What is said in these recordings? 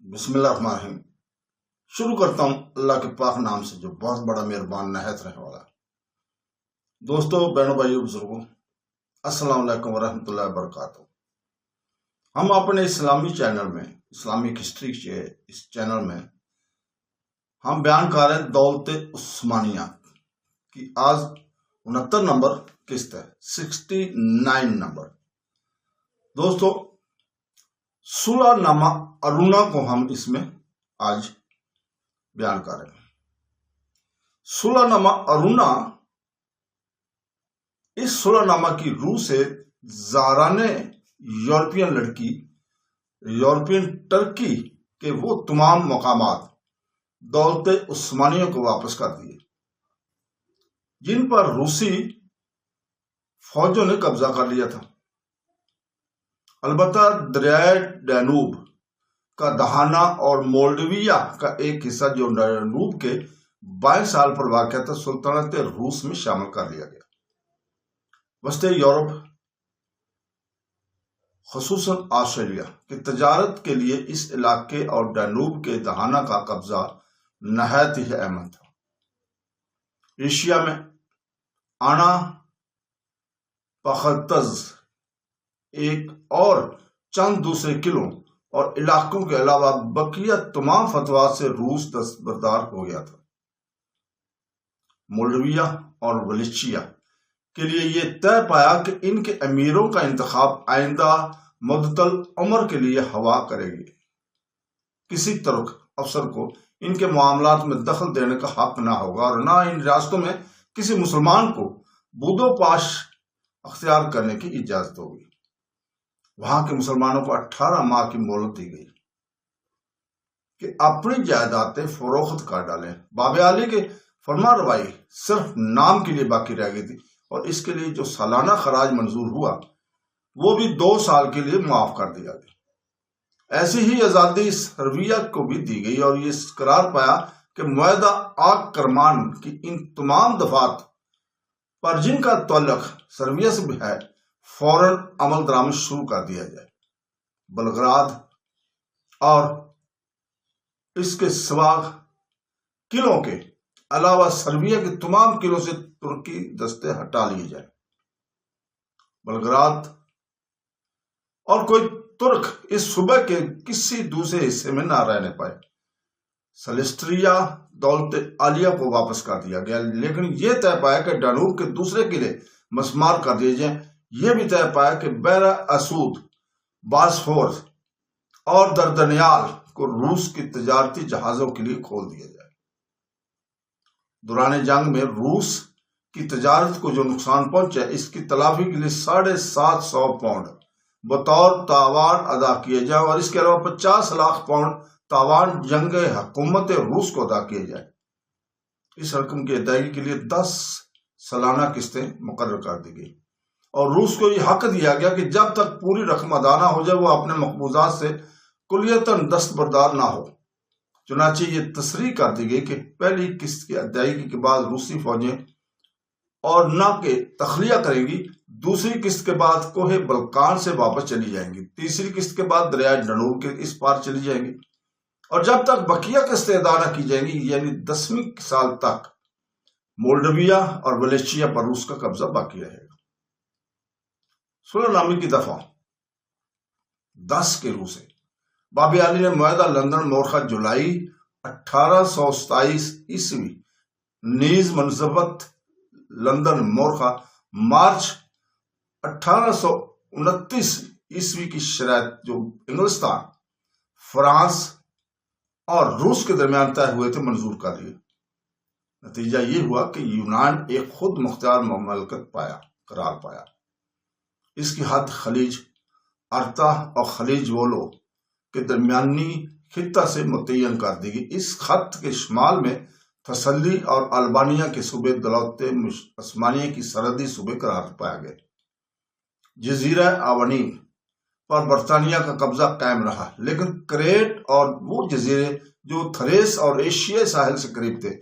بسم اللہ الرحمن الرحیم۔ شروع کرتا ہوں اللہ کے پاک نام سے جو بہت بڑا مہربان نہایت رہنے والا ہے۔ دوستو، بہنوں، بھائیو، بزرگوں، السلام علیکم ورحمۃ اللہ وبرکاتہ۔ ہم اپنے اسلامی چینل میں، اسلامک ہسٹری کے اس چینل میں ہم بیان کر رہے ہیں دولت عثمانیہ کی آج 69 نمبر قسط ہے، 69 نمبر۔ دوستو، صلح نامہ ارونا کو ہم اس میں آج بیان کر رہے ہیں۔ صلح نامہ ارونا، اس صلح نامہ کی روح سے زاران یورپین لڑکی، یورپین ٹرکی کے وہ تمام مقامات دولت عثمانیہ کو واپس کر دیے جن پر روسی فوجوں نے قبضہ کر لیا تھا۔ البتہ دریائے ڈانوب کا دہانہ اور مولڈویا کا ایک حصہ جو ڈانوب کے بائیں سال پر واقع تھا، سلطنت روس میں شامل کر لیا گیا۔ وسطی یورپ، خصوصاً آسٹریلیا کی تجارت کے لیے اس علاقے اور ڈانوب کے دہانہ کا قبضہ نہایت ہی اہم تھا۔ ایشیا میں آنا پختز ایک اور چند دوسرے قلعوں اور علاقوں کے علاوہ بقیہ تمام فتوحات سے روس دستبردار ہو گیا تھا۔ مولڈویا اور ولیچیا کے لیے یہ طے پایا کہ ان کے امیروں کا انتخاب آئندہ مدت العمر کے لیے ہوا کرے گی۔ کسی ترک افسر کو ان کے معاملات میں دخل دینے کا حق نہ ہوگا اور نہ ان ریاستوں میں کسی مسلمان کو بود و پاش اختیار کرنے کی اجازت ہوگی۔ وہاں کے مسلمانوں کو 18 ماہ کی مہلت دی گئی کہ اپنی جائیدادیں فروخت کر ڈالیں۔ باب علی کے فرما روائی صرف نام کے لیے باقی رہ گئی تھی اور اس کے لیے جو سالانہ خراج منظور ہوا وہ بھی 2 سال کے لیے معاف کر دیا گیا۔ ایسی ہی آزادی سرویا کو بھی دی گئی اور یہ قرار پایا کہ معاہدہ آگ کرمان کی ان تمام دفعات پر جن کا تعلق سرویا سے بھی ہے فوراً عمل درآمد شروع کر دیا جائے۔ بلگراد اور اس کے سوا قلعوں کے علاوہ سربیا کے تمام قلعوں سے ترکی دستے ہٹا لیے جائیں۔ بلگراد اور کوئی ترک اس صوبے کے کسی دوسرے حصے میں نہ رہنے پائے۔ سلسٹریا دولت عالیہ کو واپس کر دیا گیا، لیکن یہ طے پایا کہ ڈانوب کے دوسرے قلعے مسمار کر دیے جائیں۔ یہ بھی طے پایا کہ بحر اسود، باسفورس اور دردنیال کو روس کی تجارتی جہازوں کے لیے کھول دیا جائے۔ دوران جنگ میں روس کی تجارت کو جو نقصان پہنچا اس کی تلافی کے لیے 750 پاؤنڈ بطور تاوان ادا کیے جائے اور اس کے علاوہ 50 لاکھ پاؤنڈ تاوان جنگ حکومت روس کو ادا کیے جائے۔ اس رقم کی ادائیگی کے لیے 10 سالانہ قسطیں مقرر کر دی گئی اور روس کو یہ حق دیا گیا کہ جب تک پوری رقم ادا نہ ہو جائے وہ اپنے مقبوضات سے کلیتاً دستبردار نہ ہو۔ چنانچہ یہ تصریح کر دی گئی کہ پہلی قسط کی ادائیگی کے بعد روسی فوجیں اور نہ کہ تخلیہ کریں گی، دوسری قسط کے بعد کوہ بلقان سے واپس چلی جائیں گی، تیسری قسط کے بعد دریائے ڈانوب کے اس پار چلی جائیں گی اور جب تک بقیہ قسطیں ادا نہ کی جائیں گی یعنی 10ویں سال تک مولڈویا اور ولیچیا پر روس کا قبضہ باقی رہے گا۔ صلح نامے کی دفعہ 10 کے روح سے باب علی نے معاہدہ لندن مورخہ جولائی 1827 عیسوی نیز منضبط لندن مورخہ مارچ 1829 عیسوی کی شرائط جو انگلستان، فرانس اور روس کے درمیان طے ہوئے تھے منظور کر لیے۔ نتیجہ یہ ہوا کہ یونان ایک خود مختار مملکت قرار پایا۔ اس کی حد خلیج ارتا اور خلیج وولو کے درمیانی خطہ سے متعین کر دی گئی۔ اس خط کے شمال میں تھسلی اور البانیہ کے صوبے دولت عثمانیہ کی سرحدی صوبے قرار پایا گئے۔ جزیرہ آونین پر برطانیہ کا قبضہ قائم رہا، لیکن کریٹ اور وہ جزیرے جو تھریس اور ایشیائی ساحل سے قریب تھے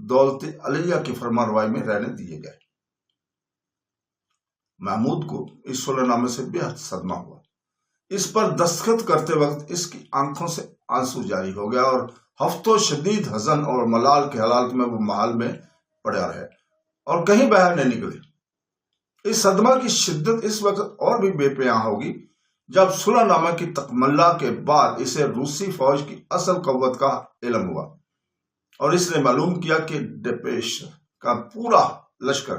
دولت علیہ کی فرمانروائی میں رہنے دیے گئے۔ محمود کو اس صلح نامے سے بے حد صدمہ ہوا اس پر دستخط کرتے وقت اس کی آنکھوں سے آنسو جاری ہو گیا اور ہفتوں شدید حزن اور ملال کے حالات میں وہ محل میں پڑا رہے اور کہیں باہر نہیں نکلے۔ اس صدمہ کی شدت اس وقت اور بھی بے پناہ ہوگی جب صلح نامہ کی تکملہ کے بعد اسے روسی فوج کی اصل قوت کا علم ہوا اور اس نے معلوم کیا کہ ڈپیش کا پورا لشکر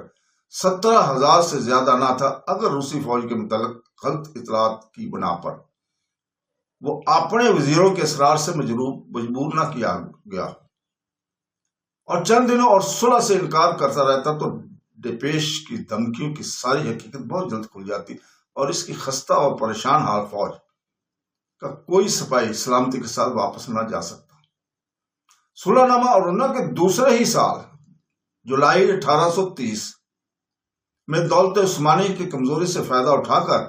17,000 سے زیادہ نہ تھا۔ اگر روسی فوج کے متعلق غلط اطلاعات کی بنا پر وہ اپنے وزیروں کے اصرار سے مجبور نہ کیا گیا اور چند دنوں اور صلح سے انکار کرتا رہتا تو ڈپیش کی دھمکیوں کی ساری حقیقت بہت جلد کھل جاتی اور اس کی خستہ اور پریشان حال فوج کا کوئی سپاہی سلامتی کے ساتھ واپس نہ جا سکتا۔ صلح نامہ ارونا کے دوسرے ہی سال جولائی 1830 میں دولت عثمانی کی کمزوری سے فائدہ اٹھا کر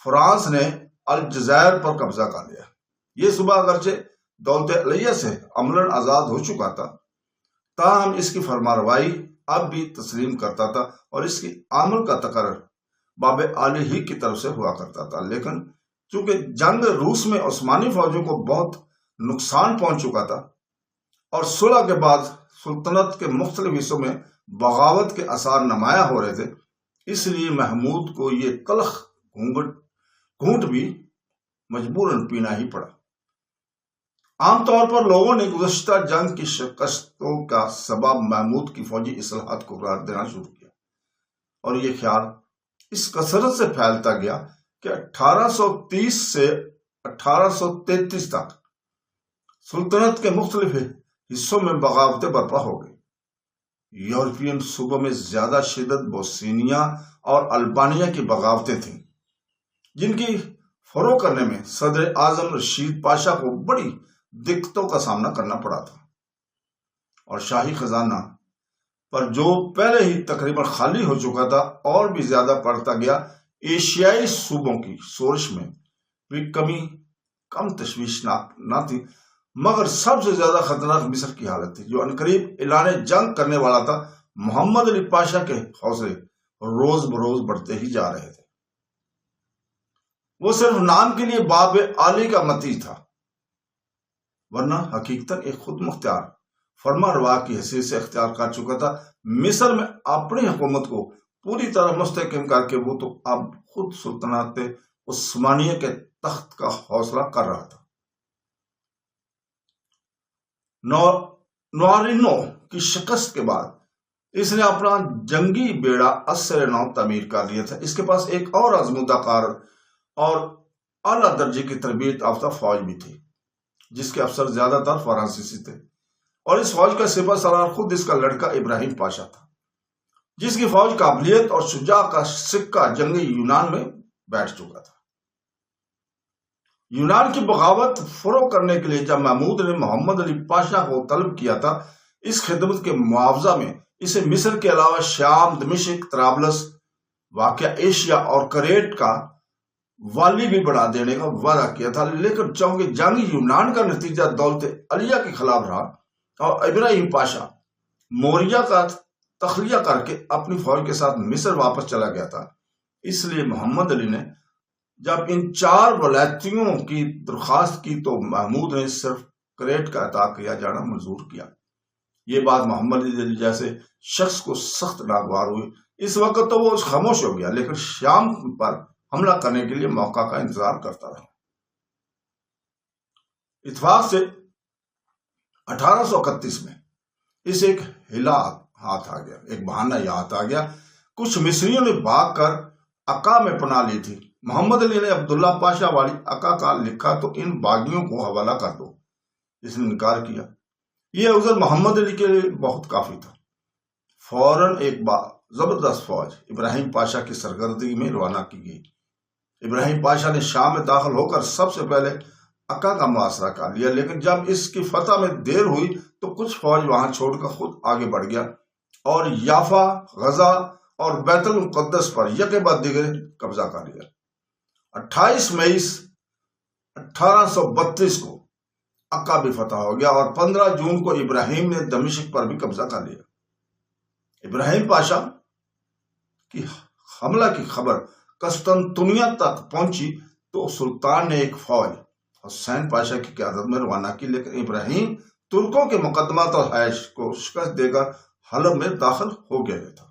فرانس نے الجزائر پر قبضہ کر لیا۔ یہ صوبہ اگرچہ دولت علیہ سے عملاً آزاد ہو چکا تھا، تاہم اس کی فرمانروائی اب بھی تسلیم کرتا تھا اور اس کی عمل کا تقرر باب علی ہی کی طرف سے ہوا کرتا تھا۔ لیکن چونکہ جنگ روس میں عثمانی فوجوں کو بہت نقصان پہنچ چکا تھا اور صلح کے بعد سلطنت کے مختلف حصوں میں بغاوت کے آثار نمایاں ہو رہے تھے، اس لیے محمود کو یہ تلخ گھونٹ بھی مجبوراً پینا ہی پڑا۔ عام طور پر لوگوں نے گزشتہ جنگ کی شکستوں کا سبب محمود کی فوجی اصلاحات کو قرار دینا شروع کیا اور یہ خیال اس کثرت سے پھیلتا گیا کہ 1830 سے 1833 تک سلطنت کے مختلف حصوں میں بغاوتیں برپا ہو گئی۔ یورپین صوبوں میں زیادہ شدت بوسنیا اور البانیہ کی بغاوتیں تھیں، جن کی فروغ کرنے میں صدر اعظم رشید پاشا کو بڑی دقتوں کا سامنا کرنا پڑا تھا اور شاہی خزانہ پر جو پہلے ہی تقریباً خالی ہو چکا تھا اور بھی زیادہ پڑتا گیا۔ ایشیائی صوبوں کی شورش میں بھی کم تشویشناک نہ تھی، مگر سب سے زیادہ خطرناک مصر کی حالت تھی، جو عنقریب اعلان جنگ کرنے والا تھا۔ محمد علی پاشا کے حوصلے روز بروز بڑھتے ہی جا رہے تھے۔ وہ صرف نام کے لیے باب علی کا متی تھا، ورنہ حقیقتاً ایک خود مختار فرما روا کی حیثیت سے اختیار کر چکا تھا۔ مصر میں اپنی حکومت کو پوری طرح مستحکم کر کے وہ تو اب خود سلطنت عثمانیہ کے تخت کا حوصلہ کر رہا تھا۔ نوارینو کی شکست کے بعد اس نے اپنا جنگی بیڑا اثر نو تعمیر کر لیا تھا۔ اس کے پاس ایک اور آزمودہ کار اور اعلیٰ درجے کی تربیت یافتہ فوج بھی تھی، جس کے افسر زیادہ تر فرانسیسی تھے، اور اس فوج کا سپہ سالار خود اس کا لڑکا ابراہیم پاشا تھا، جس کی فوج قابلیت اور شجاع کا سکہ جنگی یونان میں بیٹھ چکا تھا۔ یونان کی بغاوت فروغ کرنے کے لیے جب محمود نے محمد علی پاشا کو طلب کیا تھا، اس خدمت کے معاوضہ میں اسے مصر کے علاوہ شام، دمشق، طرابلس، واقع ایشیا اور کریٹ کا والی بھی بڑھا دینے کا وعدہ کیا تھا۔ لیکن چونکہ جنگ یونان کا نتیجہ دولت علیہ کے خلاف رہا اور ابراہیم پاشا موریہ کا تخلیہ کر کے اپنی فوج کے ساتھ مصر واپس چلا گیا تھا، اس لیے محمد علی نے جب ان 4 ولایتوں کی درخواست کی تو محمود نے صرف کریٹ کا عطا کیا جانا منظور کیا۔ یہ بات محمد علی جیسے شخص کو سخت ناگوار ہوئی۔ اس وقت تو وہ خاموش ہو گیا، لیکن شام پر حملہ کرنے کے لیے موقع کا انتظار کرتا رہا۔ اتفاق سے 1831 میں اس ایک ہلا ہاتھ آ گیا، ایک بہانہ یہ ہاتھ آ گیا۔ کچھ مصریوں نے بھاگ کر عکا میں پناہ لی تھی۔ محمد علی نے عبداللہ پاشا والی عکا کا لکھا تو ان باغیوں کو حوالہ کر دو۔ اس نے انکار کیا۔ یہ عذر محمد علی کے لیے بہت کافی تھا۔ فوراً ایک زبردست فوج ابراہیم پاشا کی سرگردگی میں روانہ کی گئی۔ ابراہیم پاشا نے شام میں داخل ہو کر سب سے پہلے عکا کا محاصرہ کر لیا، لیکن جب اس کی فتح میں دیر ہوئی تو کچھ فوج وہاں چھوڑ کر خود آگے بڑھ گیا اور یافا، غزہ اور بیت المقدس پر یکے بعد دیگر قبضہ کر لیا۔ 28 مئی 1832 کو عکا بھی فتح ہو گیا اور 15 جون کو ابراہیم نے دمشق پر بھی قبضہ کر لیا۔ ابراہیم پاشا کی حملہ کی خبر قسطنطنیہ تک پہنچی تو سلطان نے ایک فوج حسین پاشا کی قیادت میں روانہ کی، لیکن ابراہیم ترکوں کے مقدمات اور خواہش کو شکست دے کر حلب میں داخل ہو گیا تھا۔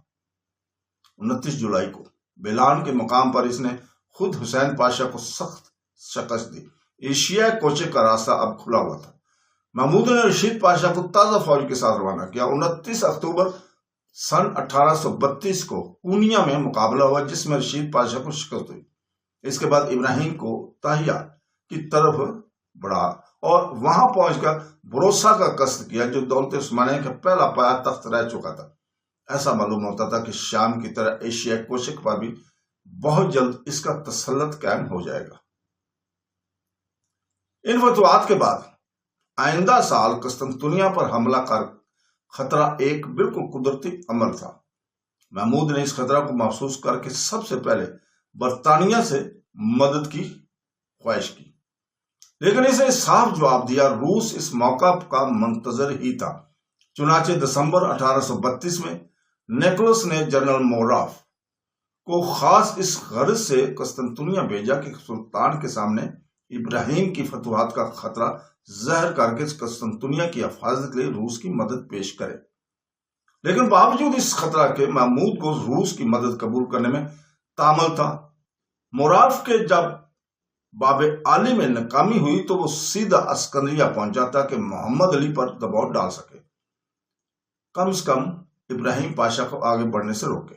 29 جولائی کو بیلان کے مقام پر اس نے خود حسین پاشا کو سخت شکست دی۔ ایشیا کوچے کا راستہ اب کھلا ہوا تھا۔ محمود نے رشید پاشا کو تازہ فوج کے ساتھ روانہ کیا۔ 29 اکتوبر سن 1832 کو پونیا میں مقابلہ ہوا، جس میں رشید پاشا کو شکست ہوئی۔ اس کے بعد ابراہیم کو تاہیہ کی طرف بڑھا اور وہاں پہنچ کر بھروسہ کا قصد کیا، جو دولت عثمانیہ کا پہلا پایا تخت رہ چکا تھا۔ ایسا معلوم ہوتا تھا کہ شام کی طرح ایشیا کوشک پر بھی بہت جلد اس کا تسلط قائم ہو جائے گا۔ ان فتوحات کے بعد آئندہ سال قسطنطنیہ پر حملہ کا خطرہ ایک بالکل قدرتی عمل تھا۔ محمود نے اس خطرہ کو محسوس کر کے سب سے پہلے برطانیہ سے مدد کی خواہش کی، لیکن اسے صاف جواب دیا۔ روس اس موقع کا منتظر ہی تھا۔ چنانچہ دسمبر 1832 میں نیکولس نے جنرل موراف کو خاص اس غرض سے قسطنطنیہ بھیجا کہ سلطان کے سامنے ابراہیم کی فتوحات کا خطرہ ظاہر کر کے قسطنطنیہ کی حفاظت کے لیے روس کی مدد پیش کرے۔ لیکن باوجود اس خطرہ کے محمود کو روس کی مدد قبول کرنے میں تامل تھا۔ موراف کے جب باب علی میں ناکامی ہوئی تو وہ سیدھا اسکندریہ پہنچا تاکہ محمد علی پر دباؤ ڈال سکے، کم سے کم ابراہیم پاشا کو آگے بڑھنے سے روکے۔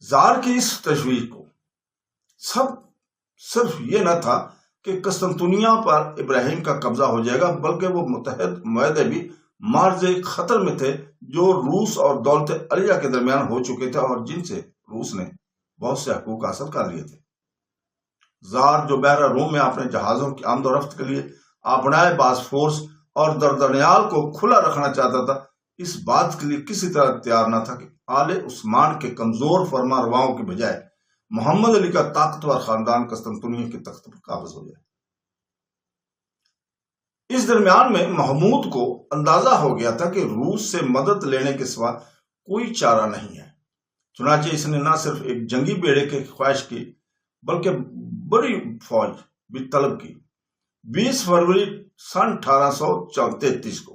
زار کی اس تشویش کو صرف یہ نہ تھا کہ قسطنطنیہ پر ابراہیم کا قبضہ ہو جائے گا، بلکہ وہ متحد معاہدے بھی مارز خطر میں تھے جو روس اور دولت علیہ کے درمیان ہو چکے تھے اور جن سے روس نے بہت سے حقوق حاصل کر لیے تھے۔ زار جو بحر روم میں اپنے جہازوں کی آمد و رفت کے لیے آبنائے باسفورس اور دردنیال کو کھلا رکھنا چاہتا تھا، اس بات کے لیے کسی طرح تیار نہ تھا کہ آل عثمان کے کمزور فرما رواؤں کے بجائے محمد علی کا طاقتور خاندان قسطنطنیہ کے تخت پر قابض ہو جائے۔ اس درمیان میں محمود کو اندازہ ہو گیا تھا کہ روس سے مدد لینے کے سوا کوئی چارہ نہیں ہے۔ چنانچہ اس نے نہ صرف ایک جنگی بیڑے کی خواہش کی بلکہ بڑی فوج بھی طلب کی۔ 20 فروری سن 1833 کو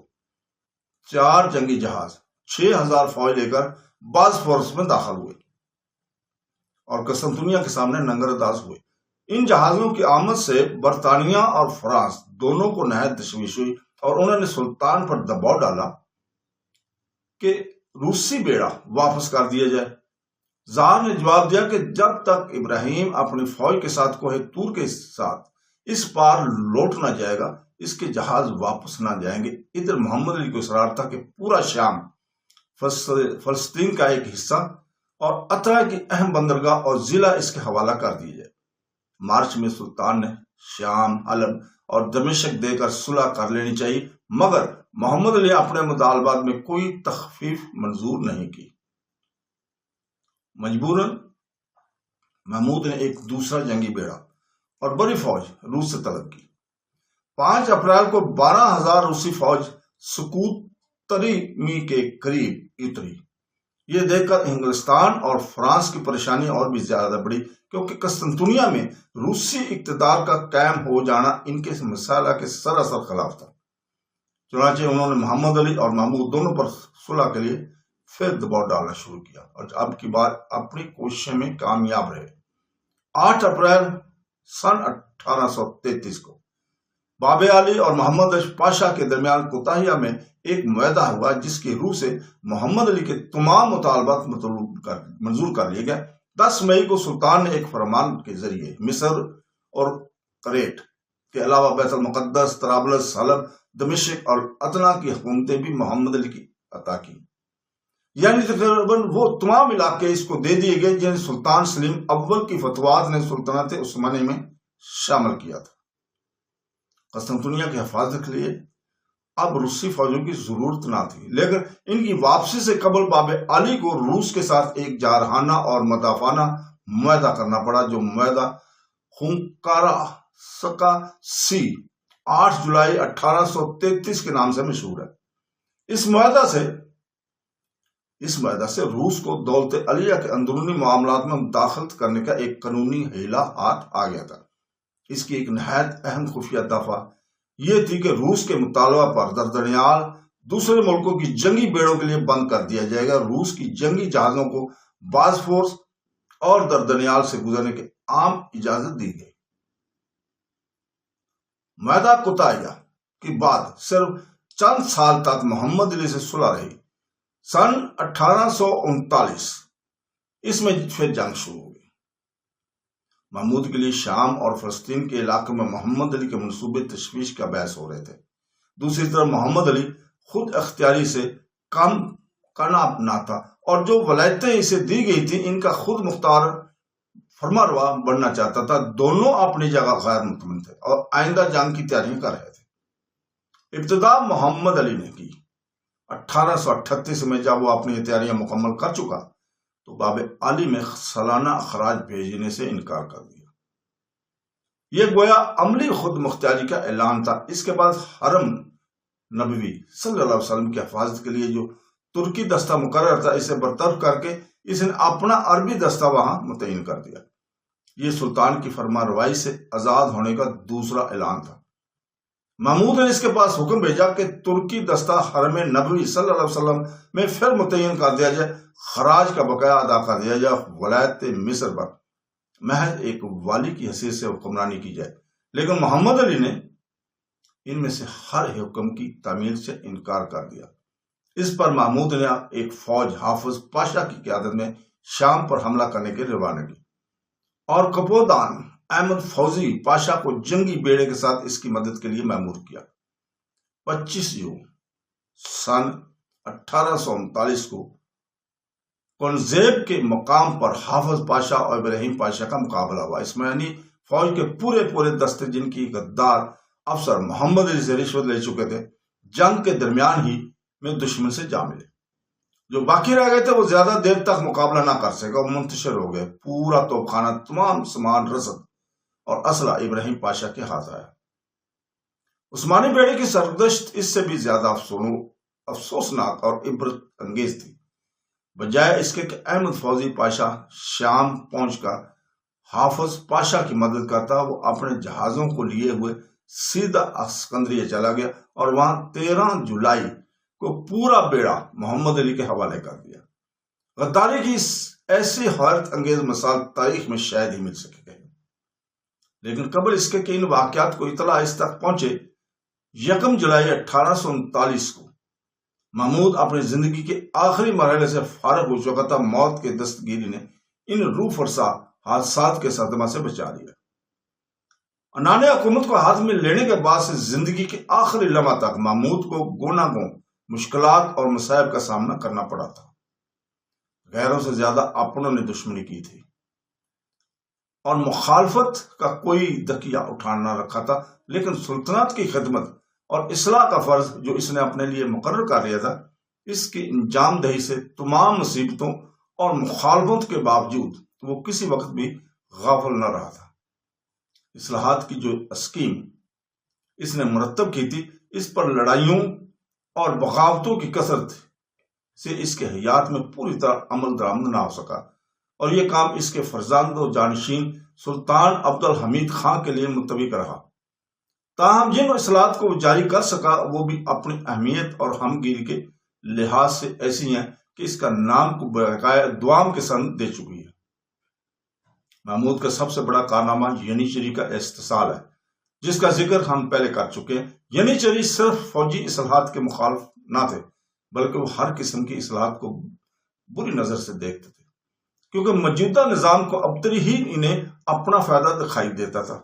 4 جنگی جہاز 6000 فوج لے کر باسفورس میں داخل ہوئے اور قسطنطنیہ کے سامنے ننگر انداز ہوئے۔ ان جہازوں کی آمد سے برطانیہ اور فرانس دونوں کو نہایت تشویش ہوئی اور انہوں نے سلطان پر دباؤ ڈالا کہ روسی بیڑا واپس کر دیا جائے۔ زار نے جواب دیا کہ جب تک ابراہیم اپنی فوج کے ساتھ کوہ طور کے ساتھ اس پار لوٹ نہ جائے گا، اس کے جہاز واپس نہ جائیں گے۔ ادھر محمد علی کو اصرار تھا کہ پورا شام فلسطین کا ایک حصہ اور عطا کی اہم بندرگاہ اور ضلع اس کے حوالہ کر دیے جائے۔ مارچ میں سلطان نے شام، حلب اور دمشق دے کر صلح کر لینی چاہیے، مگر محمد علی اپنے مطالبات میں کوئی تخفیف منظور نہیں کی۔ مجبوراً محمود نے ایک دوسرا جنگی بیڑا اور بڑی فوج روس سے طلب کی۔ 5 اپریل کو 12,000 روسی فوج سکوت تریمی کے قریب اتری۔ یہ دیکھ کر انگلستان اور فرانس کی پریشانی اور بھی زیادہ بڑھی، کیونکہ قسطنطنیہ میں روسی اقتدار کا قائم ہو جانا ان کے مسئلہ کے سراسر خلاف تھا۔ چنانچہ انہوں نے محمد علی اور محمود دونوں پر صلح کے لیے پھر دباؤ ڈالنا شروع کیا اور اب کی بار اپنی کوششوں میں کامیاب رہے۔ 8 اپریل سن 1833 کو باب علی اور محمد پاشا کے درمیان کوتاہیہ میں ایک معاہدہ ہوا، جس کی روح سے محمد علی کے تمام مطالبات منظور کر لیے گئے۔ 10 مئی کو سلطان نے ایک فرمان کے ذریعے مصر اور کریٹ کے علاوہ بیت المقدس، طرابلس، حلب، دمشق اور ادنا کی حکومتیں بھی محمد علی کی عطا کی، یعنی تقریباً وہ تمام علاقے اس کو دے دیے گئے جنہیں سلطان سلیم اول کی فتوحات نے سلطنت عثمانی میں شامل کیا تھا۔ قسطنطنیہ کی حفاظت کے لیے اب روسی فوجوں کی ضرورت نہ تھی، لیکن ان کی واپسی سے قبل باب علی کو روس کے ساتھ ایک جارحانہ اور مدافعانہ معاہدہ کرنا پڑا، جو معاہدہ خونکارا سکا سی 8 جولائی 1833 کے نام سے مشہور ہے۔ اس معاہدہ سے اس معاہدہ سے روس کو دولت علیہ کے اندرونی معاملات میں مداخلت کرنے کا ایک قانونی ہیلا ہاتھ آ گیا تھا۔ اس کی ایک نہایت اہم خفیہ دفعہ یہ تھی کہ روس کے مطالبہ پر دردنیال دوسرے ملکوں کی جنگی بیڑوں کے لیے بند کر دیا جائے گا۔ روس کی جنگی جہازوں کو باسفورس اور دردنیال سے گزرنے کی عام اجازت دی گئی۔ معاہدہ قطعیہ کے بعد صرف چند سال تک محمد علی سے صلح رہی۔ سن 1839 اس میں پھر جنگ شروع ہو گئی۔ محمود کے لیے شام اور فلسطین کے علاقے میں محمد علی کے منصوبے تشویش کا باعث ہو رہے تھے۔ دوسری طرف محمد علی خود اختیاری سے کام کرنا نہ تھا اور جو ولایتیں اسے دی گئی تھیں ان کا خود مختار فرما روا بننا چاہتا تھا۔ دونوں اپنی جگہ غیر مطمئن تھے اور آئندہ جنگ کی تیاریاں کر رہے تھے۔ ابتدا محمد علی نے کی۔ 1838 میں جب وہ اپنی تیاریاں مکمل کر چکا تو باب عالی میں سالانہ اخراج بھیجنے سے انکار کر دیا۔ یہ گویا عملی خود مختاری کا اعلان تھا۔ اس کے بعد حرم نبوی صلی اللہ علیہ وسلم کی حفاظت کے لیے جو ترکی دستہ مقرر تھا اسے برطرف کر کے اس نے اپنا عربی دستہ وہاں متعین کر دیا۔ یہ سلطان کی فرما روائی سے آزاد ہونے کا دوسرا اعلان تھا۔ محمود نے اس کے پاس حکم بھیجا کہ ترکی دستہ حرم نبوی صلی اللہ علیہ وسلم میں پھر متعین کر دیا جائے، خراج کا بقایا ادا کر دیا جائے، ولایت مصر پر محض ایک والی کی حیثیت سے حکمرانی کی جائے۔ لیکن محمد علی نے ان میں سے ہر حکم کی تعمیل سے انکار کر دیا۔ اس پر محمود نے ایک فوج حافظ پاشا کی قیادت میں شام پر حملہ کرنے کی روانہ کی اور کپودان احمد فوزی پاشا کو جنگی بیڑے کے ساتھ اس کی مدد کے لیے مأمور کیا۔ 25 جون سن 1839 کو کنزیب کے مقام پر حافظ پاشا اور ابراہیم پاشا کا مقابلہ ہوا۔ اسماعیلی فوج کے پورے دستے جن کی غدار افسر محمد علی سے رشوت لے چکے تھے جنگ کے درمیان ہی میں دشمن سے جا ملے۔ جو باقی رہ گئے تھے وہ زیادہ دیر تک مقابلہ نہ کر سکے اور منتشر ہو گئے۔ پورا توپخانہ، تمام سامان، رسد اور اسلحہ ابراہیم پاشا کے ہاتھ آیا۔ عثمانی بیڑے کی سرگزشت اس سے بھی زیادہ افسوسناک اور عبرت انگیز تھی۔ بجائے اس کے کہ احمد فوزی پاشا شام پہنچ کر حافظ پاشا کی مدد کرتا، وہ اپنے جہازوں کو لیے ہوئے سیدھا اسکندریہ چلا گیا اور وہاں 13 جولائی کو پورا بیڑا محمد علی کے حوالے کر دیا۔ غداری کی ایسی حیرت انگیز مثال تاریخ میں شاید ہی مل سکے گی۔ لیکن قبل اس کے کہ ان واقعات کو اطلاع اس تک پہنچے، 1 جولائی 1839 کو محمود اپنی زندگی کے آخری مرحلے سے فارغ ہو چکا تھا۔ موت کے دستگیری نے ان روح فرسا حادثات کے صدمہ سے بچا لیا۔ انانیہ حکومت کو ہاتھ میں لینے کے بعد سے زندگی کے آخری لمحہ تک محمود کو گوناگوں مشکلات اور مصائب کا سامنا کرنا پڑا تھا۔ غیروں سے زیادہ اپنوں نے دشمنی کی تھی اور مخالفت کا کوئی دکیا اٹھانا نہ رکھا تھا، لیکن سلطنت کی خدمت اور اصلاح کا فرض جو اس نے اپنے لیے مقرر کر لیا تھا، اس کی انجام دہی سے تمام مصیبتوں اور مخالفت کے باوجود وہ کسی وقت بھی غافل نہ رہا تھا۔ اصلاحات کی جو اسکیم اس نے مرتب کی تھی، اس پر لڑائیوں اور بغاوتوں کی کثرت سے اس کے حیات میں پوری طرح عمل درآمد نہ ہو سکا، اور یہ کام اس کے فرزند و جانشین سلطان عبد الحمید خان کے لیے متفق رہا۔ تاہم جن اصلاحات کو وہ جاری کر سکا وہ بھی اپنی اہمیت اور ہمگیری کے لحاظ سے ایسی ہیں کہ اس کا نام کو بقایا دوام کے سند دے چکی ہے۔ محمود کا سب سے بڑا کارنامہ ینیچری کا استحصال ہے، جس کا ذکر ہم پہلے کر چکے ہیں۔ ینیچری صرف فوجی اصلاحات کے مخالف نہ تھے، بلکہ وہ ہر قسم کی اصلاحات کو بری نظر سے دیکھتے تھے، کیونکہ موجودہ نظام کو ابتری ہی انہیں اپنا فائدہ دکھائی دیتا تھا۔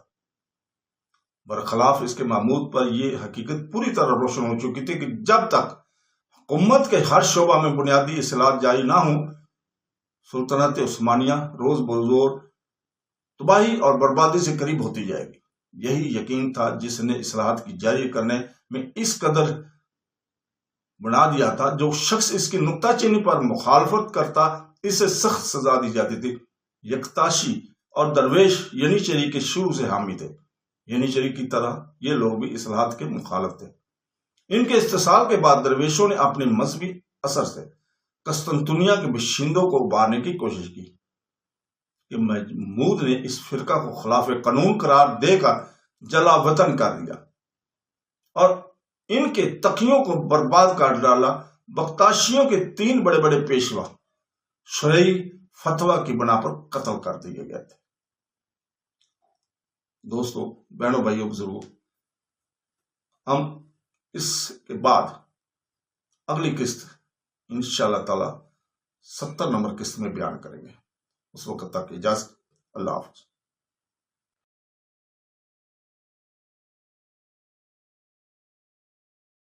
برخلاف اس کے محمود پر یہ حقیقت پوری طرح روشن ہو چکی تھی کہ جب تک حکومت کے ہر شعبہ میں بنیادی اصلاحات جاری نہ ہوں، سلطنت عثمانیہ روز بروز تباہی اور بربادی سے قریب ہوتی جائے گی۔ یہی یقین تھا جس نے اصلاحات کی جاری کرنے میں اس قدر بنا دیا تھا۔ جو شخص اس کی نکتہ چینی پر مخالفت کرتا اسے سخت سزا دی جاتی تھی۔ یکتاشی اور درویش ینیچری کے شروع سے حامی تھے۔ ینیچری کی طرح یہ لوگ بھی اصلاحات کے مخالف تھے۔ ان کے استحصال کے بعد درویشوں نے اپنے مذہبی اثر سے قسطنطنیہ کے باشندوں کو ابارنے کی کوشش کی کہ محمود نے اس فرقہ کو خلاف قانون قرار دے کر جلا وطن کر دیا اور ان کے تقیوں کو برباد کر ڈالا۔ بختاشیوں کے 3 بڑے بڑے پیشوا شرعی فتویٰ کی بنا پر قتل کر دیے گئے تھے۔ دوستو، بہنوں، بھائیوں، بزرگوں، ہم اس کے بعد اگلی قسط انشاءاللہ تعالی 70 نمبر قسط میں بیان کریں گے۔ اس وقت تک اجازت، اللہ حافظ۔